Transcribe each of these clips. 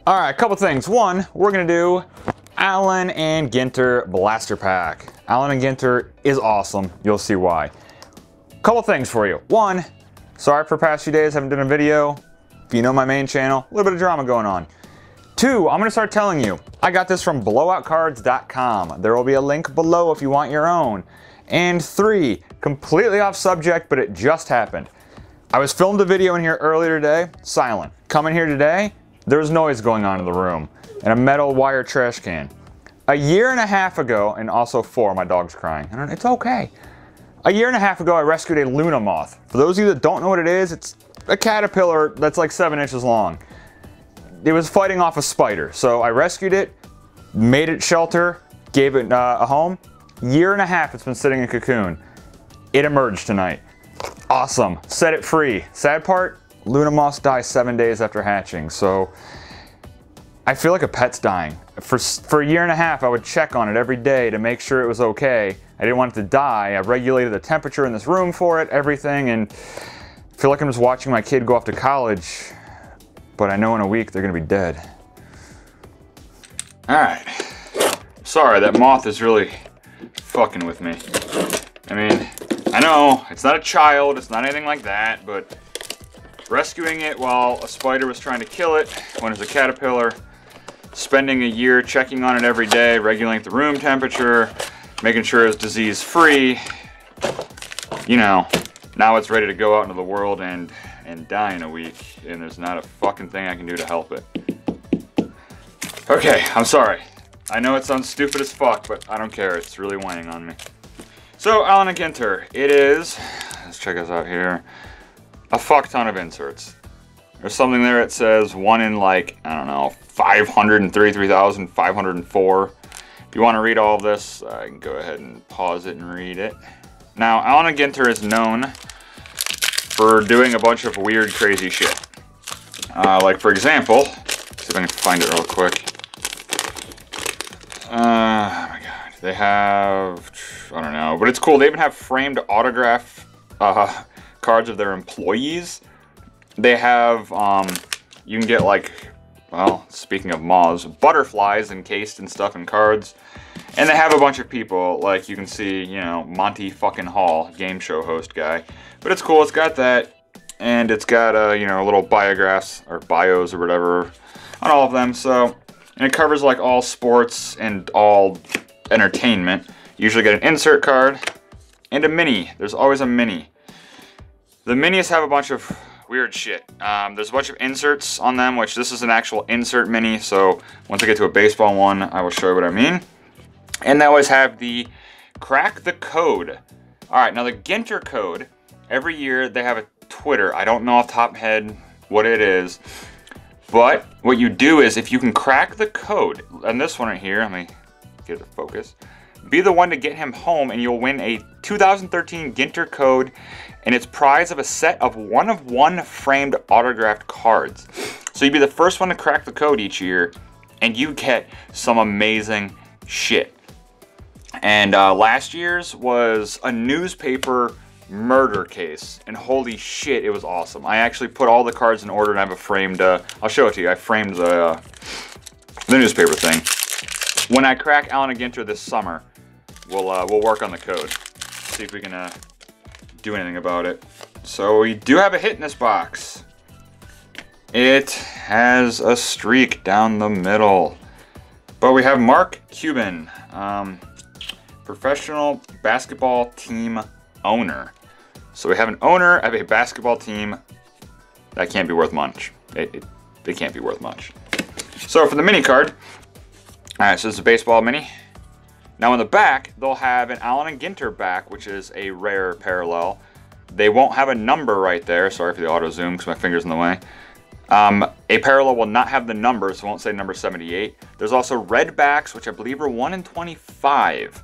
All right, a couple things. One, we're gonna do Allen and Ginter Blaster Pack. Allen and Ginter is awesome. You'll see why. Couple things for you. One, sorry for the past few days, haven't done a video. If you know my main channel, a little bit of drama going on. Two, I'm gonna start telling you, I got this from blowoutcards.com. There will be a link below if you want your own. And three, completely off subject, but it just happened. I was filmed a video in here earlier today, silent. Coming here today, there was noise going on in the room, and a metal wire trash can. A year and a half ago, and also my dog's crying. It's okay. A year and a half ago, I rescued a Luna moth. For those of you that don't know what it is, it's a caterpillar that's like 7 inches long. It was fighting off a spider, so I rescued it, made it shelter, gave it a home. Year and a half it's been sitting in a cocoon. It emerged tonight. Awesome, set it free. Sad part, Luna moths die 7 days after hatching, so I feel like a pet's dying. For a year and a half, I would check on it every day to make sure it was okay. I didn't want it to die. I regulated the temperature in this room for it, everything, and I feel like I'm just watching my kid go off to college, but I know in a week they're gonna be dead. All right, sorry, that moth is really fucking with me. I mean, I know, it's not a child, it's not anything like that, but rescuing it while a spider was trying to kill it when it was a caterpillar, spending a year checking on it every day, regulating the room temperature, making sure it's disease free, you know, now it's ready to go out into the world and die in a week, and there's not a fucking thing I can do to help it. Okay, I'm sorry. I know it sounds stupid as fuck, but I don't care, it's really weighing on me. So, Allen and Ginter, it is, let's check this out here, a fuck ton of inserts. There's something there that says one in like, I don't know, 533,504. If you want to read all of this, I can go ahead and pause it and read it. Now, Allen and Ginter is known for doing a bunch of weird, crazy shit. Like, for example, let's see if I can find it real quick. Oh my god, they have, I don't know, but it's cool. They even have framed autograph cards of their employees. They have, you can get like, well, speaking of moths, butterflies encased and stuff in cards. And they have a bunch of people, like you can see, you know, Monty fucking Hall, game show host guy. But it's cool, it's got that, and it's got, you know, little biographs, or bios or whatever, on all of them, so, and it covers like all sports and all entertainment. You usually get an insert card, and a mini. There's always a mini. The minis have a bunch of weird shit. There's a bunch of inserts on them, which this is an actual insert mini, so once I get to a baseball one, I will show you what I mean. And they always have the crack the code. Alright, now the Ginter code, every year they have a Twitter. I don't know off the top of my head what it is, but what you do is if you can crack the code, and this one right here, let me get it to focus, be the one to get him home and you'll win a 2013 Ginter code and it's prize of a set of 1-of-1 framed autographed cards. So you'd be the first one to crack the code each year and you get some amazing shit. And last year's was a newspaper murder case, and holy shit, it was awesome. I actually put all the cards in order and I have a framed, I'll show it to you, I framed the newspaper thing. When I crack Allen and Ginter this summer, we'll work on the code, see if we can do anything about it. So we do have a hit in this box. It has a streak down the middle, but we have Mark Cuban, professional basketball team owner. So we have an owner of a basketball team that can't be worth much. They can't be worth much. So for the mini card, alright, so this is a baseball mini. Now on the back, they'll have an Allen and Ginter back, which is a rare parallel. They won't have a number right there. Sorry for the auto zoom because my finger's in the way. A parallel will not have the number, so it won't say number 78. There's also red backs, which I believe are 1 in 25.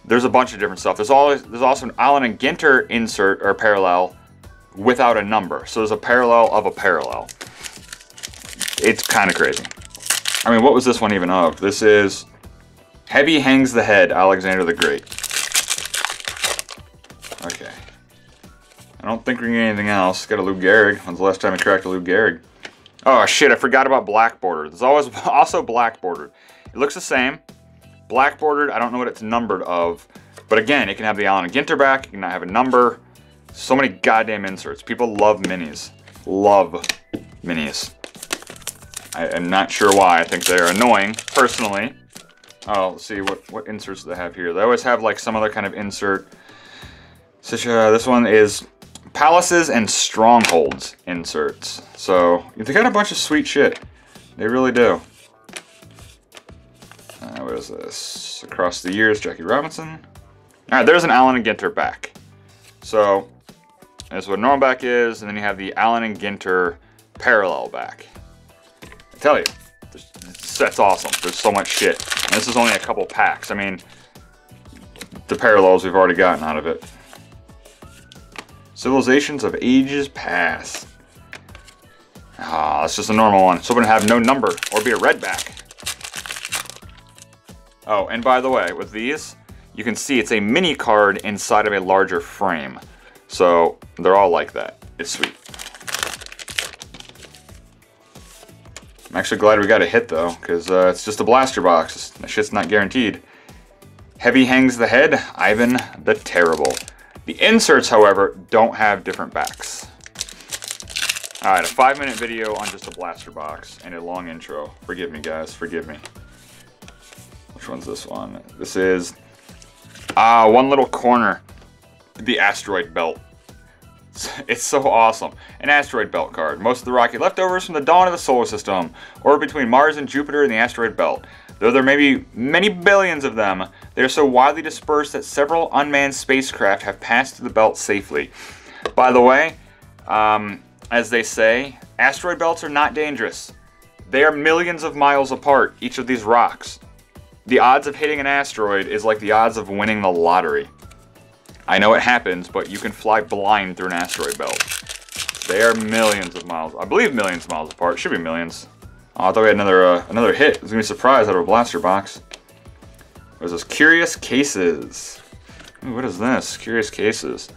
There's a bunch of different stuff. There's also an Allen and Ginter insert or parallel without a number. So there's a parallel of a parallel. It's kind of crazy. I mean, what was this one even of? This is Heavy Hangs the Head, Alexander the Great. Okay. I don't think we're gonna get anything else. Got a Lou Gehrig. When's the last time I cracked a Lou Gehrig? Oh shit, I forgot about black bordered. There's always also black bordered. It looks the same. Black bordered, I don't know what it's numbered of. But again, it can have the Allen & Ginter back. It can have a number. So many goddamn inserts. People love minis. Love minis. I am not sure why. I think they're annoying, personally. Oh, let's see what inserts they have here. They always have like some other kind of insert. Such this one is Palaces and Strongholds inserts. So they got a bunch of sweet shit. They really do. What is this? Across the Years, Jackie Robinson. Alright, there's an Allen & Ginter back. So, that's what a normal back is, and then you have the Allen & Ginter parallel back. I tell you, this set's awesome. There's so much shit. And this is only a couple packs. I mean, the parallels we've already gotten out of it. Civilizations of Ages Past. Ah, that's just a normal one. So, it's going to have no number, or be a red back. Oh, and by the way, with these, you can see it's a mini card inside of a larger frame. So they're all like that. It's sweet. I'm actually glad we got a hit though, because it's just a blaster box. That shit's not guaranteed. Heavy Hangs the Head, Ivan the Terrible. The inserts, however, don't have different backs. Alright, a 5-minute video on just a blaster box and a long intro. Forgive me guys, forgive me. Which one's this one? This is one little corner. The Asteroid Belt. It's so awesome. An asteroid belt card. Most of the rocky leftovers from the dawn of the solar system, or between Mars and Jupiter in the asteroid belt. Though there may be many billions of them, they are so widely dispersed that several unmanned spacecraft have passed through the belt safely. By the way, as they say, asteroid belts are not dangerous. They are millions of miles apart, each of these rocks. The odds of hitting an asteroid is like the odds of winning the lottery. I know it happens, but you can fly blind through an asteroid belt. They are millions of miles, I believe millions of miles apart. Should be millions. Oh, I thought we had another hit. I was gonna be surprised out of a blaster box. What is this? Curious Cases. Ooh, what is this? Curious Cases.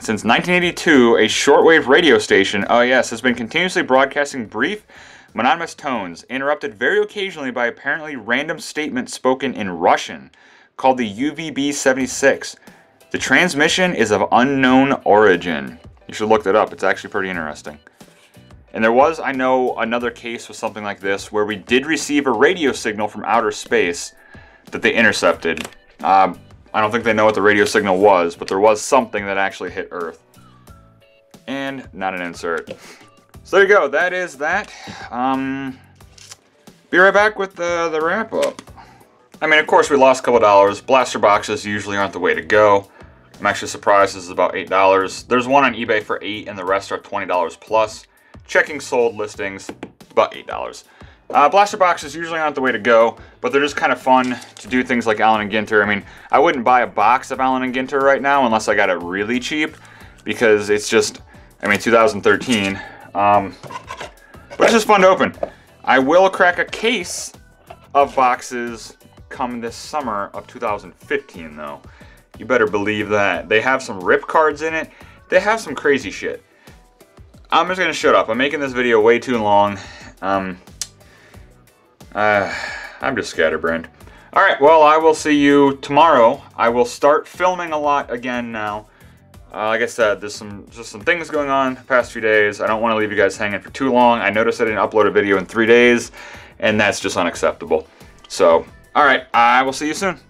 Since 1982, a shortwave radio station, oh yes, has been continuously broadcasting brief, monotonous tones, interrupted very occasionally by apparently random statements spoken in Russian, called the UVB-76. The transmission is of unknown origin. You should look that up. It's actually pretty interesting. And there was, I know, another case with something like this where we did receive a radio signal from outer space that they intercepted. I don't think they know what the radio signal was, but there was something that actually hit Earth. And not an insert. So there you go. That is that. Be right back with the wrap-up. I mean, of course, we lost a couple dollars. Blaster boxes usually aren't the way to go. I'm actually surprised this is about $8. There's one on eBay for $8, and the rest are $20 plus. Checking sold listings, about $8. Blaster boxes usually aren't the way to go, but they're just kind of fun to do things like Allen & Ginter. I mean, I wouldn't buy a box of Allen & Ginter right now unless I got it really cheap, because it's just, I mean, 2013. But it's just fun to open. I will crack a case of boxes come this summer of 2015 though. You better believe that. They have some rip cards in it. They have some crazy shit. I'm just gonna shut up. I'm making this video way too long. I'm just scatterbrained. Alright, well, I will see you tomorrow. I will start filming a lot again now. Like I said, there's just some things going on the past few days. I don't want to leave you guys hanging for too long. I noticed I didn't upload a video in 3 days, and that's just unacceptable. So, alright, I will see you soon.